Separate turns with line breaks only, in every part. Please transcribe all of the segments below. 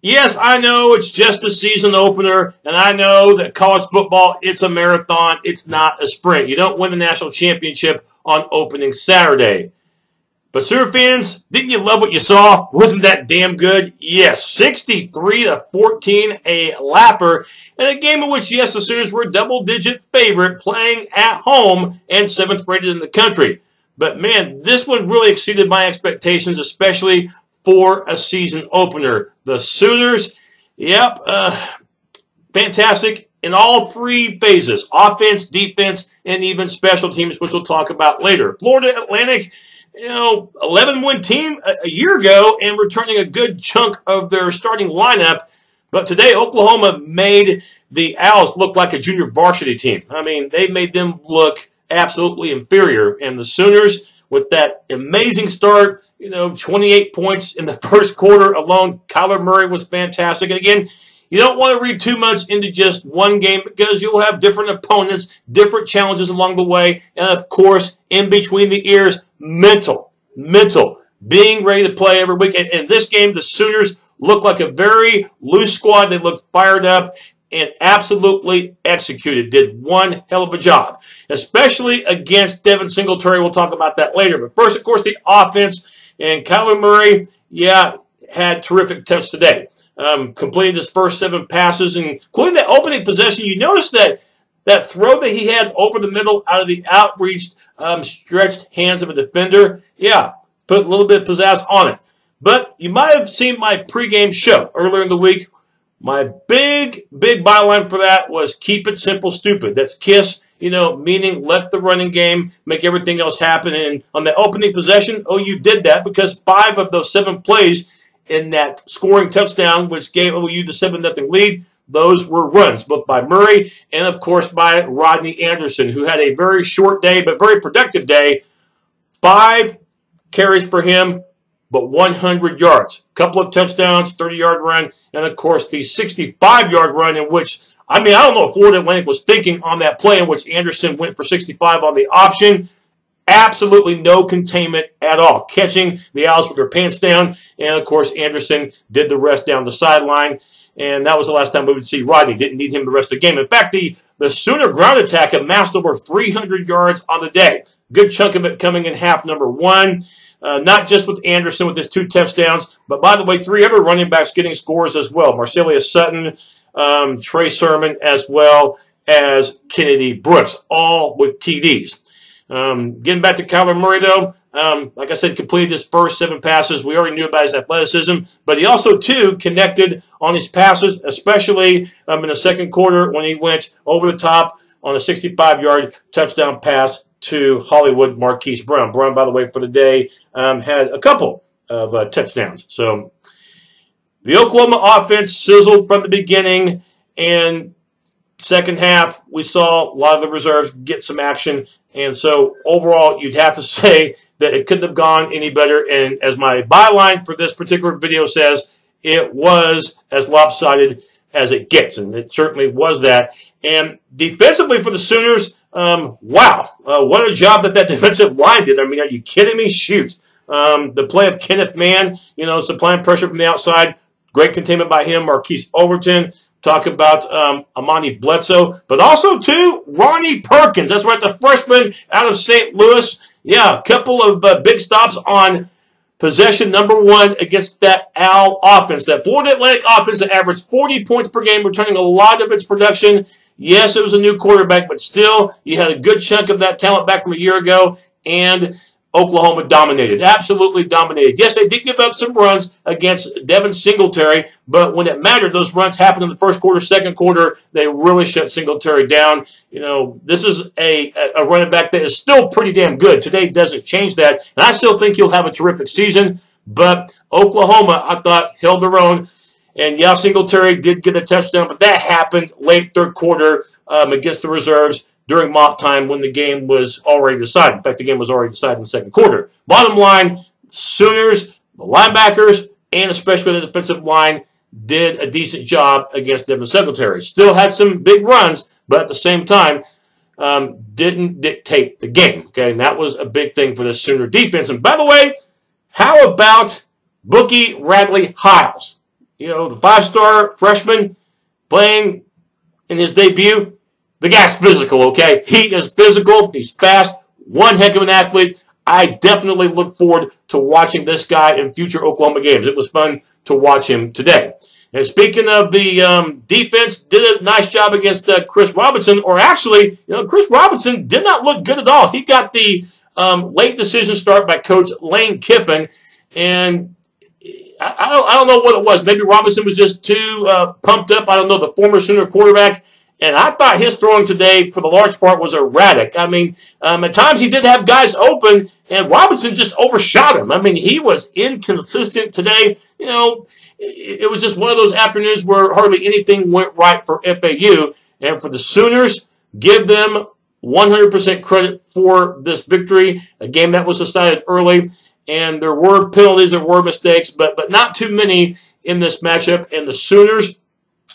Yes, I know it's just a season opener, and I know that college football, it's a marathon. It's not a sprint. You don't win the national championship on opening Saturday. But Sooner fans, didn't you love what you saw? Wasn't that damn good? Yes, 63-14, a lapper, in a game in which, yes, the Sooners were a double-digit favorite playing at home and 7th rated in the country. But, man, this one really exceeded my expectations, especially for a season opener. The Sooners, yep, fantastic in all three phases, offense, defense, and even special teams, which we'll talk about later. Florida Atlantic, 11-win team a year ago and returning a good chunk of their starting lineup. But today, Oklahoma made the Owls look like a junior varsity team. I mean, they made them look absolutely inferior. And the Sooners, with that amazing start, 28 points in the first quarter alone. Kyler Murray was fantastic. And again, you don't want to read too much into just one game because you'll have different opponents, different challenges along the way. And, of course, in between the ears, mental, being ready to play every week. And in this game, the Sooners looked like a very loose squad. They looked fired up and absolutely executed, did one hell of a job, especially against Devin Singletary. We'll talk about that later. But first, of course, the offense. And Kyler Murray, had terrific touch today. Completed his first 7 passes, including that opening possession. You notice that throw that he had over the middle out of the outreached, stretched hands of a defender. Yeah, put a little bit of pizzazz on it. But you might have seen my pregame show earlier in the week. My big byline for that was keep it simple, stupid. That's KISS, meaning let the running game make everything else happen. And on the opening possession, OU did that because 5 of those 7 plays in that scoring touchdown, which gave OU the 7-0 lead, those were runs, both by Murray and, of course, by Rodney Anderson, who had a very short day but very productive day. 5 carries for him, but 100 yards. A couple of touchdowns, 30-yard run, and, of course, the 65-yard run in which, I don't know if Florida Atlantic was thinking on that play in which Anderson went for 65 on the option. Absolutely no containment at all. Catching the Owls with their pants down, and, of course, Anderson did the rest down the sideline. And that was the last time we would see Rodney. Didn't need him the rest of the game. In fact, the Sooner ground attack amassed over 300 yards on the day. Good chunk of it coming in half number 1. Not just with Anderson with his 2 touchdowns, but by the way, 3 other running backs getting scores as well. Marcelius Sutton, Trey Sermon, as well as Kennedy Brooks, all with TDs. Getting back to Kyler Murray, though, like I said, completed his first 7 passes. We already knew about his athleticism, but he also, too, connected on his passes, especially in the second quarter when he went over the top on a 65-yard touchdown pass to Hollywood Marquise Brown. Brown, by the way, for the day, had a couple of touchdowns. So the Oklahoma offense sizzled from the beginning, and second half, we saw a lot of the reserves get some action. And so overall, you'd have to say that it couldn't have gone any better. And as my byline for this particular video says, it was as lopsided as it gets. And it certainly was that. And defensively for the Sooners, wow, what a job that defensive line did. I mean, are you kidding me? Shoot. The play of Kenneth Mann, supplying pressure from the outside. Great containment by him. Marquise Overton. Talk about Amani Bledsoe. But also, too, Ronnie Perkins. That's right, the freshman out of St. Louis. Yeah, a couple of big stops on possession number 1 against that Owl offense. That Florida Atlantic offense that averaged 40 points per game, returning a lot of its production. Yes, it was a new quarterback, but still, you had a good chunk of that talent back from a year ago, and Oklahoma dominated, absolutely dominated. Yes, they did give up some runs against Devin Singletary, but when it mattered, those runs happened in the first quarter, second quarter. They really shut Singletary down. This is a running back that is still pretty damn good. Today doesn't change that, and I still think he'll have a terrific season, but Oklahoma, I thought, held their own. And, yeah, Singletary did get a touchdown, but that happened late third quarter against the reserves during mock time when the game was already decided. In fact, the game was already decided in the second quarter. Bottom line, Sooners, the linebackers, and especially the defensive line did a decent job against Devin Singletary. Still had some big runs, but at the same time, didn't dictate the game. Okay, and that was a big thing for the Sooner defense. And by the way, how about Bookie Radley Hiles? the 5-star freshman playing in his debut, the guy's physical, okay? He is physical. He's fast. One heck of an athlete. I definitely look forward to watching this guy in future Oklahoma games. It was fun to watch him today. And speaking of the defense, did a nice job against Chris Robinson. Or actually, Chris Robinson did not look good at all. He got the late decision start by Coach Lane Kiffin. And I don't know what it was. Maybe Robinson was just too pumped up. I don't know, the former Sooner quarterback. And I thought his throwing today, for the large part, was erratic. I mean, at times he did have guys open, and Robinson just overshot him. I mean, he was inconsistent today. It was just one of those afternoons where hardly anything went right for FAU. And for the Sooners, give them 100% credit for this victory, a game that was decided early. And there were penalties, there were mistakes, but not too many in this matchup. And the Sooners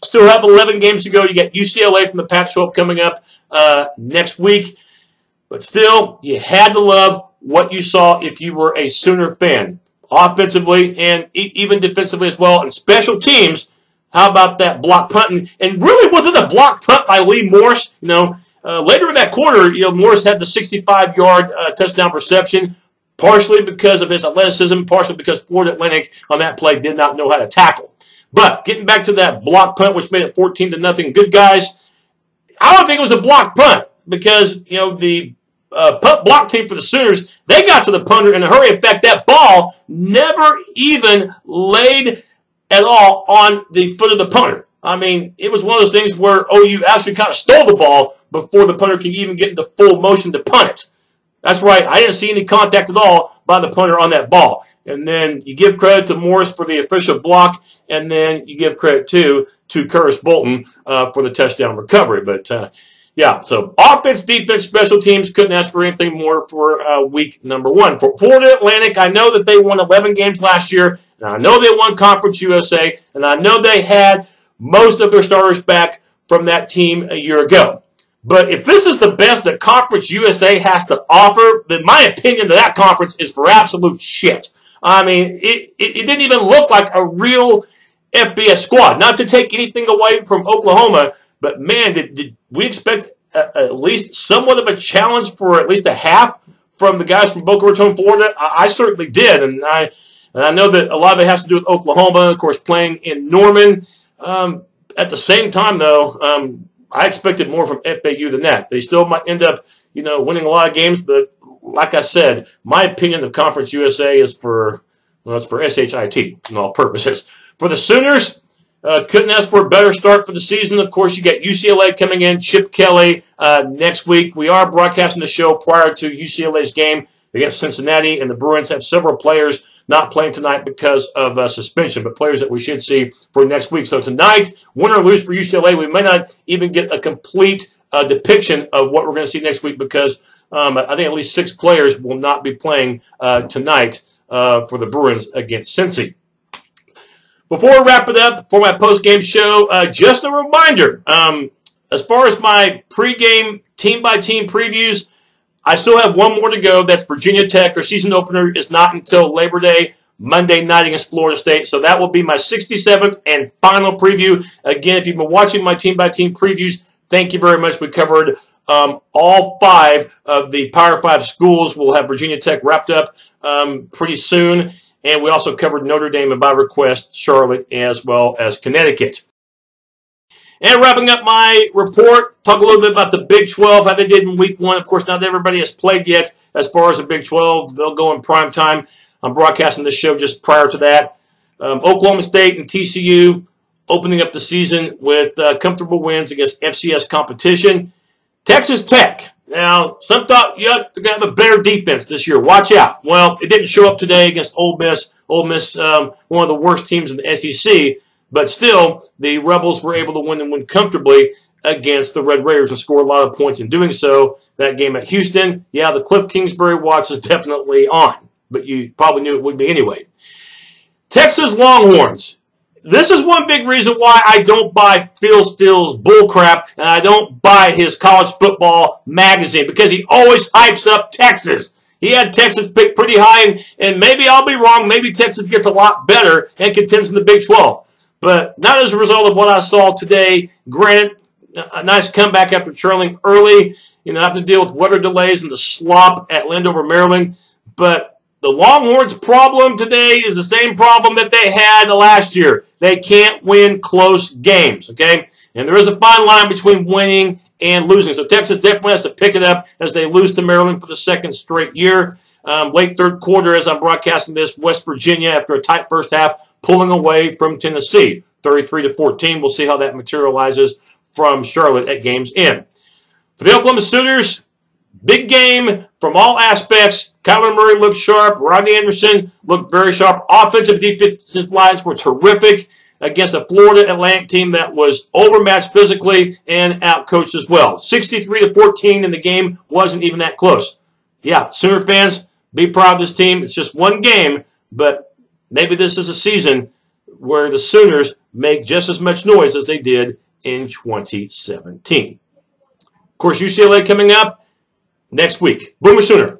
still have 11 games to go. You got UCLA from the Pac-12 coming up next week. But still, you had to love what you saw if you were a Sooner fan. Offensively and even defensively as well. And special teams, how about that block punting? And really wasn't a block punt by Lee Morse. Later in that quarter, Morse had the 65-yard touchdown reception, partially because of his athleticism, partially because Florida Atlantic on that play did not know how to tackle. But getting back to that block punt, which made it 14-0, good guys. I don't think it was a block punt because, the punt block team for the Sooners, they got to the punter in a hurry. In fact, that ball never even laid at all on the foot of the punter. I mean, it was one of those things where OU actually kind of stole the ball before the punter could even get into full motion to punt it. That's right. I didn't see any contact at all by the punter on that ball. And then you give credit to Morris for the official block, and then you give credit to Curtis Bolton for the touchdown recovery. But, yeah, so offense, defense, special teams, couldn't ask for anything more for week number 1. For Florida Atlantic, I know that they won 11 games last year, and I know they won Conference USA, and I know they had most of their starters back from that team a year ago. But if this is the best that Conference USA has to offer, then my opinion of that conference is for absolute shit. I mean, it didn't even look like a real FBS squad. Not to take anything away from Oklahoma, but man, did we expect at least somewhat of a challenge for at least a half from the guys from Boca Raton, Florida? I certainly did, and I know that a lot of it has to do with Oklahoma, of course, playing in Norman. At the same time, though, I expected more from FAU than that. They still might end up, winning a lot of games, but like I said, my opinion of Conference USA is it's for SHIT in all purposes. For the Sooners, couldn't ask for a better start for the season. Of course, you got UCLA coming in, Chip Kelly next week. We are broadcasting the show prior to UCLA's game against Cincinnati, and the Bruins have several players not playing tonight because of suspension, but players that we should see for next week. So tonight, win or lose for UCLA, we may not even get a complete depiction of what we're going to see next week because I think at least 6 players will not be playing tonight for the Bruins against Cincy. Before we wrap it up for my post-game show, just a reminder, as far as my pregame team-by-team previews, I still have one more to go. That's Virginia Tech. Their season opener is not until Labor Day, Monday night against Florida State. So that will be my 67th and final preview. Again, if you've been watching my team-by-team previews, thank you very much. We covered all 5 of the Power 5 schools. We'll have Virginia Tech wrapped up pretty soon. And we also covered Notre Dame and by request, Charlotte, as well as Connecticut. And wrapping up my report, talk a little bit about the Big 12, how they did in week 1. Of course, not everybody has played yet as far as the Big 12. They'll go in prime time. I'm broadcasting this show just prior to that. Oklahoma State and T.C.U. opening up the season with comfortable wins against FCS competition. Texas Tech. Now, some thought you have to have a better defense this year. Watch out. Well, it didn't show up today against Ole Miss. Ole Miss, one of the worst teams in the SEC. But still, the Rebels were able to win and win comfortably against the Red Raiders and score a lot of points in doing so. That game at Houston, yeah, the Cliff Kingsbury watch is definitely on. But you probably knew it would be anyway. Texas Longhorns. This is one big reason why I don't buy Phil Steele's bullcrap and I don't buy his college football magazine because he always hypes up Texas. He had Texas picked pretty high, and maybe I'll be wrong. Maybe Texas gets a lot better and contends in the Big 12. but not as a result of what I saw today. Granted, a nice comeback after trailing early, having to deal with weather delays and the slop at Landover, Maryland. But the Longhorns' problem today is the same problem that they had last year. They can't win close games, okay? And there is a fine line between winning and losing. So Texas definitely has to pick it up as they lose to Maryland for the second straight year. Late third quarter, as I'm broadcasting this, West Virginia, after a tight first half, pulling away from Tennessee, 33-14. We'll see how that materializes from Charlotte at game's end. For the Oklahoma Sooners, big game from all aspects. Kyler Murray looked sharp. Rodney Anderson looked very sharp. Offensive and defensive lines were terrific against a Florida Atlantic team that was overmatched physically and outcoached as well. 63-14, and the game wasn't even that close. Yeah, Sooner fans, be proud of this team. It's just one game, but maybe this is a season where the Sooners make just as much noise as they did in 2017. Of course, UCLA coming up next week. Boomer Sooner.